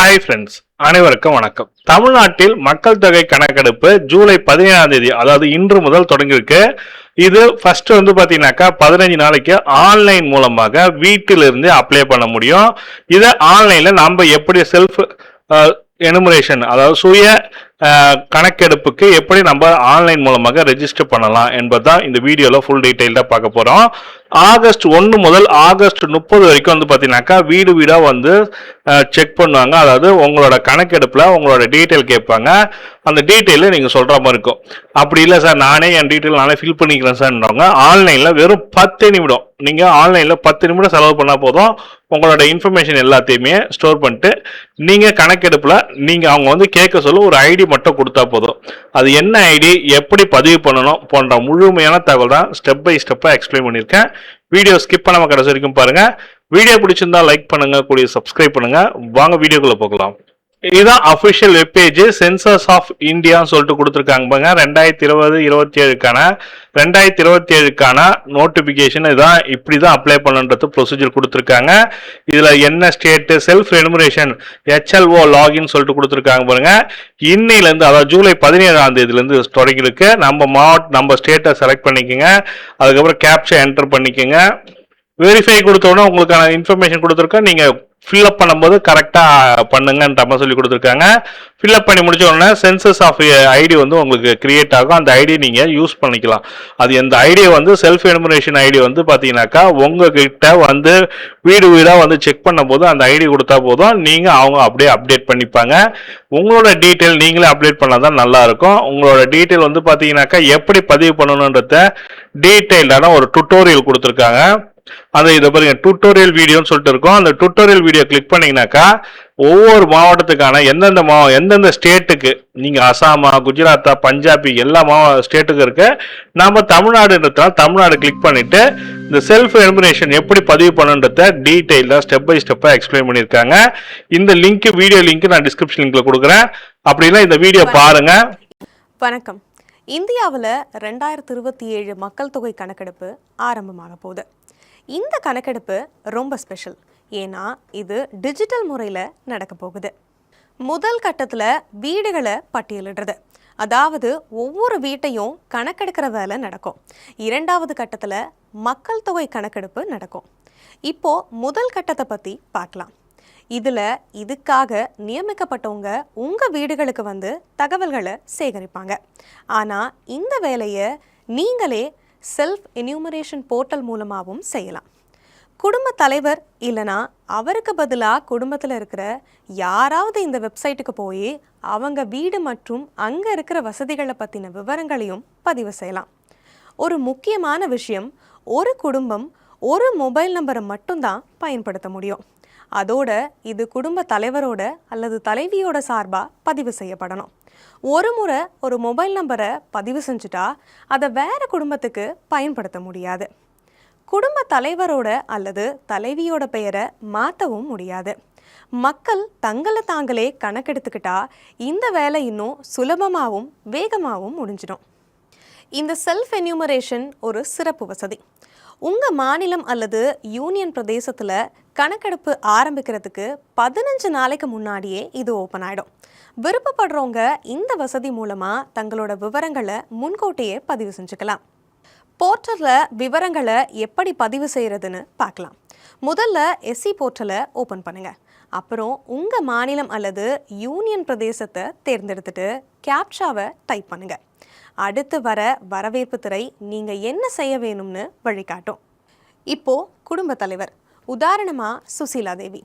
Hi friends, அனைவருக்கும் வணக்கம். தமிழ்நாட்டில் மக்கள் தொகை கணக்கெடுப்பு ஜூலை 17 அதாவது இன்று முதல் தொடங்கியிருக்கு. இது ஃபர்ஸ்ட் பாத்தீங்கன்னாக்கா 15 நாளைக்கு ஆன்லைன் மூலமாக வீட்டிலிருந்து அப்ளை பண்ண முடியும். இதை ஆன்லைன்ல நம்ம எப்படி செல்ஃப் எனுமரேஷன் அதாவது சுய கணக்கெடுப்புக்கு எப்படி நம்ம ஆன்லைன் மூலமாக ரெஜிஸ்டர் பண்ணலாம் என்பதுதான் இந்த வீடியோல ஃபுல் டீடைல்டா பார்க்க போறோம். ஆகஸ்ட் 1 முதல் ஆகஸ்ட் 30 வரைக்கும் பாத்தீங்கன்னாக்கா வீடு வீடா செக் பண்ணுவாங்க. அதாவது உங்களோட கணக்கெடுப்புல உங்களோட டீட்டெயில் கேட்பாங்க. அந்த டீட்டெயில நீங்க சொல்ற மாதிரி இருக்கும். அப்படி இல்லை சார், நானே என் டீட்டெயில் நானே ஃபில் பண்ணிக்கிறேன் சார்ன்றவங்க ஆன்லைன்ல வெறும் 10 நிமிடம் நீங்க ஆன்லைன்ல 10 நிமிடம் செலவு பண்ணா போதும். உங்களோட இன்ஃபர்மேஷன் எல்லாத்தையுமே ஸ்டோர் பண்ணிட்டு நீங்க கணக்கெடுப்புல நீங்க அவங்க கேட்க சொல்ல ஒரு ஐடி மட்டும் கொடுத்தா போதும். அது என்ன ஐடி, எப்படி பதிவு பண்ணணும் போன்ற முழுமையான தகவல் தான் ஸ்டெப் பை ஸ்டெப்பா எக்ஸ்பிளைன் பண்ணியிருக்கேன். வீடியோ ஸ்கிப் பண்ணாம கடைசி வரைக்கும் பாருங்க. வீடியோ பிடிச்சிருந்தா லைக் பண்ணுங்க, கூடிய சப்ஸ்கிரைப் பண்ணுங்க. வாங்க வீடியோக்குள்ள போகலாம். இதுதான் அபிஷியல் வெப்பேஜ். சென்சஸ் ஆஃப் இந்தியான்னு சொல்லிட்டு கொடுத்துருக்காங்க பாருங்க. 2027க்கான நோட்டிபிகேஷன் இதான். இப்படிதான் அப்ளை பண்ணுன்றது ப்ரொசீஜர் கொடுத்துருக்காங்க. இதுல என்ன state self enumeration HLO login சொல்லிட்டு கொடுத்துருக்காங்க பாருங்க. இன்னையில இருந்து அதாவது ஜூலை 17 தொடங்கிருக்கு. நம்ம ஸ்டேட்டை செலக்ட் பண்ணிக்கோங்க. அதுக்கப்புறம் கேப்சா என்டர் பண்ணிக்கோங்க. வெரிஃபை கொடுத்தோன்னா உங்களுக்கான இன்ஃபர்மேஷன் கொடுத்துருக்கேன். நீங்க ஃபில்அப் பண்ணும்போது கரெக்டாக பண்ணுங்கன்ற மாதிரி சொல்லி கொடுத்துருக்காங்க. ஃபில்அப் பண்ணி முடிச்ச உடனே சென்சஸ் ஆஃப் ஐடி உங்களுக்கு கிரியேட் ஆகும். அந்த ஐடி நீங்கள் யூஸ் பண்ணிக்கலாம். அது எந்த ஐடி செல்ஃப் எனுமரேஷன் ஐடி பார்த்தீங்கன்னாக்கா உங்ககிட்ட வீடு வீடாக செக் பண்ணும்போது அந்த ஐடி கொடுத்தா போதும். நீங்கள் அவங்க அப்படியே அப்டேட் பண்ணிப்பாங்க. உங்களோட டீட்டெயில் நீங்களே அப்டேட் பண்ணால் தான் நல்லா இருக்கும். உங்களோட டீட்டெயில் பார்த்தீங்கன்னாக்கா எப்படி பதிவு பண்ணணுன்றத டீட்டெயில்டான ஒரு டுட்டோரியல் கொடுத்துருக்காங்க. இதை பாருங்க, டுட்டோரியல் வீடியோன்னு சொல்லிட்டு இருக்கும். அந்த டுட்டோரியல் வீடியோ கிளிக் பண்ணீங்கன்னாக்கா ஒவ்வொரு மாவட்டத்துக்கான எந்தெந்த ஸ்டேட்டுக்கு நீங்க அசாமா, குஜராத்தா, பஞ்சாபி எல்லா ஸ்டேட்டுக்கு இருக்கு. நம்ம தமிழ்நாடுன்றதுனால தமிழ்நாடு கிளிக் பண்ணிட்டு இந்த செல்ஃப் எனுமரேஷன் எப்படி பதிவு பண்ணுன்றத டீடைலா ஸ்டெப் பை ஸ்டெப்பா எக்ஸ்பிளைன் பண்ணிருக்காங்க. இந்த லிங்க், வீடியோ லிங்க் நான் டிஸ்கிரிப்ஷன் லிங்க்ல கொடுக்குறேன். அப்படின்னா இந்த வீடியோ பாருங்க. வணக்கம். இந்தியாவில் 2027 மக்கள் தொகை கணக்கெடுப்பு ஆரம்பமாக போகுது. இந்த கணக்கெடுப்பு ரொம்ப ஸ்பெஷல். ஏன்னா இது டிஜிட்டல் முறையில் நடக்க போகுது. முதல் கட்டத்தில் வீடுகளை பட்டியலிடுறது, அதாவது ஒவ்வொரு வீட்டையும் கணக்கெடுக்கிற வேலை நடக்கும். இரண்டாவது கட்டத்தில் மக்கள் தொகை கணக்கெடுப்பு நடக்கும். இப்போ முதல் கட்டத்தை பற்றி பார்க்கலாம். இதுக்காக நியமிக்கப்பட்டவங்க உங்கள் வீடுகளுக்கு தகவல்களை சேகரிப்பாங்க. ஆனால் இந்த வேலையை நீங்களே செல்ஃப் எனுமரேஷன் போர்ட்டல் மூலமாகவும் செய்யலாம். குடும்ப தலைவர் இல்லைனா அவருக்கு பதிலாக குடும்பத்தில் இருக்கிற யாராவது இந்த வெப்சைட்டுக்கு போய் அவங்க வீடு மற்றும் அங்கே இருக்கிற வசதிகளை பற்றின விவரங்களையும் பதிவு செய்யலாம். ஒரு முக்கியமான விஷயம், ஒரு குடும்பம் ஒரு மொபைல் நம்பரை மட்டும்தான் பயன்படுத்த முடியும். அதோட இது குடும்ப தலைவரோட அல்லது தலைவியோட சார்பாக பதிவு செய்யப்படணும். ஒரு முறை ஒரு மொபைல் நம்பரை பதிவு செஞ்சுட்டா அதை வேற குடும்பத்துக்கு பயன்படுத்த முடியாது. குடும்ப தலைவரோட அல்லது தலைவியோட பெயரை மாற்றவும் முடியாது. மக்கள் தங்களை தாங்களே கணக்கெடுத்துக்கிட்டா இந்த வேலை இன்னும் சுலபமாகவும் வேகமாகவும் முடிஞ்சிடும். இந்த செல்ஃப் எனுமரேஷன் ஒரு சிறப்பு வசதி. உங்கள் மாநிலம் அல்லது யூனியன் பிரதேசத்தில் கணக்கெடுப்பு ஆரம்பிக்கிறதுக்கு 15 நாளைக்கு முன்னாடியே இது ஓப்பன் ஆகிடும். விருப்பப்படுறவங்க இந்த வசதி மூலமாக தங்களோட விவரங்களை முன்கூட்டியே பதிவு செஞ்சுக்கலாம். போர்ட்டலில் விவரங்களை எப்படி பதிவு செய்கிறதுன்னு பார்க்கலாம். முதல்ல SC போர்ட்டலை ஓப்பன் பண்ணுங்கள். அப்புறம் உங்கள் மாநிலம் அல்லது யூனியன் பிரதேசத்தை தேர்ந்தெடுத்துட்டு கேப்சாவை டைப் பண்ணுங்கள். அடுத்து வர வரவேற்பு திரை நீங்கள் என்ன செய்ய வேணும்னு வழிகாட்டும். இப்போது குடும்ப தலைவர், உதாரணமாக சுசீலா தேவி,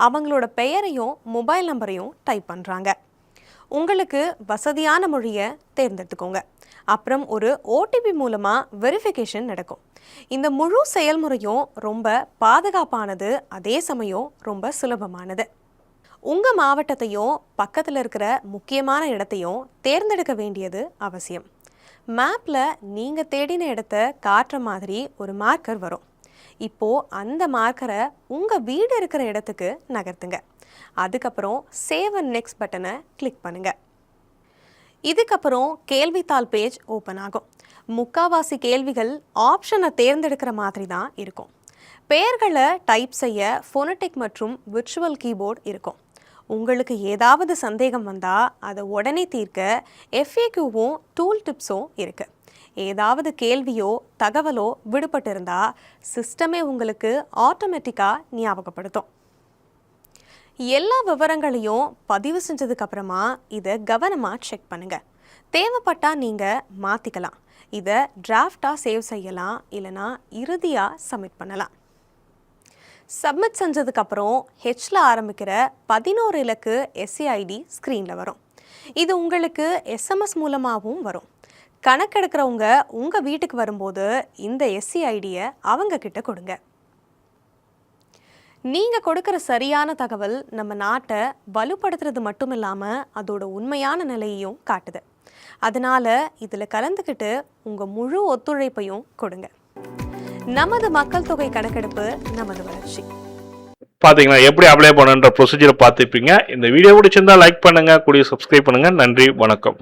அவங்களோட பெயரையும் மொபைல் நம்பரையும் டைப் பண்ணுறாங்க. உங்களுக்கு வசதியான மொழியை தேர்ந்தெடுத்துக்கோங்க. அப்புறம் ஒரு OTP மூலமாக வெரிஃபிகேஷன் நடக்கும். இந்த முழு செயல்முறையும் ரொம்ப பாதுகாப்பானது, அதே சமயம் ரொம்ப சுலபமானது. உங்கள் மாவட்டத்தையும் பக்கத்தில் இருக்கிற முக்கியமான இடத்தையும் தேர்ந்தெடுக்க வேண்டியது அவசியம். மேப்பில் நீங்கள் தேடின இடத்த காட்டுற மாதிரி ஒரு மார்க்கர் வரும். இப்போது அந்த மார்க்கரை உங்கள் வீடு இருக்கிற இடத்துக்கு நகர்த்துங்க. அதுக்கப்புறம் சேவ் அண்ட் நெக்ஸ்ட் பட்டனை கிளிக் பண்ணுங்கள். இதுக்கப்புறம் கேள்வித்தாள் பேஜ் ஓப்பன் ஆகும். முக்காவாசி கேள்விகள் ஆப்ஷனை தேர்ந்தெடுக்கிற மாதிரி தான் இருக்கும். பெயர்களை டைப் செய்ய ஃபோனடிக் மற்றும் விர்ச்சுவல் கீபோர்டு இருக்கும். உங்களுக்கு ஏதாவது சந்தேகம் வந்தால் அதை உடனே தீர்க்க FAQவும் டூல் டிப்ஸும் இருக்குது. ஏதாவது கேள்வியோ தகவலோ விடுபட்டு இருந்தால் சிஸ்டமே உங்களுக்கு ஆட்டோமேட்டிக்காக ஞாபகப்படுத்தும். எல்லா விவரங்களையும் பதிவு செஞ்சதுக்கு அப்புறமா இதை கவனமாக செக் பண்ணுங்க. தேவைப்பட்டால் நீங்கள் மாற்றிக்கலாம். இதை டிராஃப்டாக சேவ் செய்யலாம், இல்லைனா இறுதியாக சப்மிட் பண்ணலாம். சப்மிட் செஞ்சதுக்கப்புறம் ஹெச்ல ஆரம்பிக்கிற 11 இலக்கு SCID ஸ்க்ரீனில் வரும். இது உங்களுக்கு SMS மூலமாகவும் வரும். கணக்கெடுக்கிறவங்க உங்கள் வீட்டுக்கு வரும்போது இந்த SCIDயை அவங்க கிட்ட கொடுங்க. நீங்கள் கொடுக்குற சரியான தகவல் நம்ம நாட்டை வலுப்படுத்துறது மட்டும் இல்லாமல் அதோட உண்மையான நிலையையும் காட்டுது. அதனால் இதில் கலந்துக்கிட்டு உங்கள் முழு ஒத்துழைப்பையும் கொடுங்க. நமது மக்கள் தொகை கணக்கெடுப்பு, நமது வளர்ச்சி. பாத்தீங்களா எப்படி அப்ளை பண்ணுன்ற ப்ரொசீஜரை பார்த்துப்பீங்க. இந்த வீடியோ பிடிச்சிருந்தா லைக் பண்ணுங்க, கூடிய சப்ஸ்கிரைப் பண்ணுங்க. நன்றி, வணக்கம்.